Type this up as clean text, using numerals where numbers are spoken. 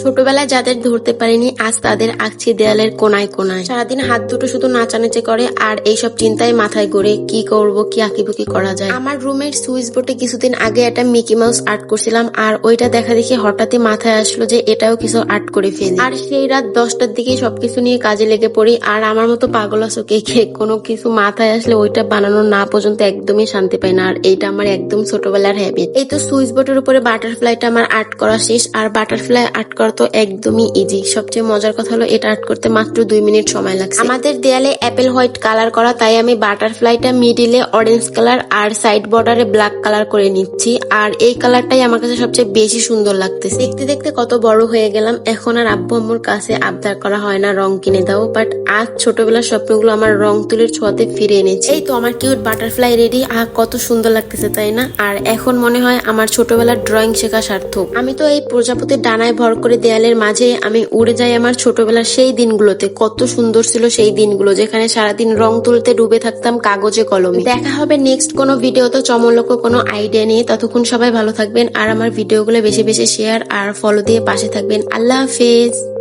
ছোটবেলায় যাদের ধরতে পারিনি আজ তাদের আঁকছি দেয়ালের কোনায় কোনায়। সারাদিন হাত দুটো শুধু নাচানাচি করে আর এইসব চিন্তায় মাথায় ঘুরে কি করব, কি আঁকিবুকি করা যায়। আমার রুমের সুইচ বোর্ডে কিছুদিন আগে একটা মিকি মাউস আর্ট করছিলাম আর ওইটা দেখা দেখি হঠাৎই মাথায় আসলো যে এটাও কিছু আর্ট করে ফেলি। আর সেই রাত 10টার দিকে সবকিছু নিয়ে কাজে লেগে পড়ি। আর আমার মতো পাগল আছো কে কে কোনো কিছু মাথায় আসলে ওইটা বানানো না পর্যন্ত একদমই শান্তি পাই না। আর এইটা আমার একদম ছোটবেলার হ্যাবিট। এই তো সুইচ বোর্ডের উপরে বাটারফ্লাইটা আমার আর্ট করা শেষ। আর বাটারফ্লাই আর্ট করা তো একদমই ইজি। সবচেয়ে মজার কথা হলো এটা আর্ট করতে মাত্র 2 মিনিট সময় লাগছে। আমাদের দেয়ালে অ্যাপেল হোয়াইট কালার করা, তাই আমি বাটারফ্লাইটা মিডিলে অরেঞ্জ কালার আর সাইড বর্ডারে ব্ল্যাক কালার করে নিচ্ছি। আর এই কালারটাই আমার কাছে সবচেয়ে বেশি সুন্দর লাগতেছে। দেখতে দেখতে কত বড় হয়ে গেলাম, এখন আর আব্বু আম্মুর কাছে আবদার করা হয় না রং কিনে দাও। বাট আজ ছোটবেলার স্বপ্নগুলো আমার রং তুলির ছোঁয়াতে ফিরে এনেছি। এই তো আমার কিউট বাটারফ্লাই রেডি। কত সুন্দর লাগতেছে তাই না? আর এখন মনে হয় আমার ছোটবেলার ড্রয়িং শেখা সার্থক। আমি তো এই প্রজাপতির ডানায় ভর করে দেয়ালের মাঝে আমি উড়ে যাই আমার ছোটবেলার সেই দিনগুলোতে। কত সুন্দর ছিল সেই দিনগুলো, যেখানে সারাদিন রং তুলতে ডুবে থাকতাম কাগজে কলমে। দেখা হবে নেক্সট কোনো ভিডিওতে চমলক কোনো আইডিয়া নিয়ে। ততক্ষণ সবাই ভালো থাকবেন আর আমার ভিডিওগুলো বেশি বেশি শেয়ার আর ফলো দিয়ে পাশে থাকবেন। আল্লাহ হাফেজ।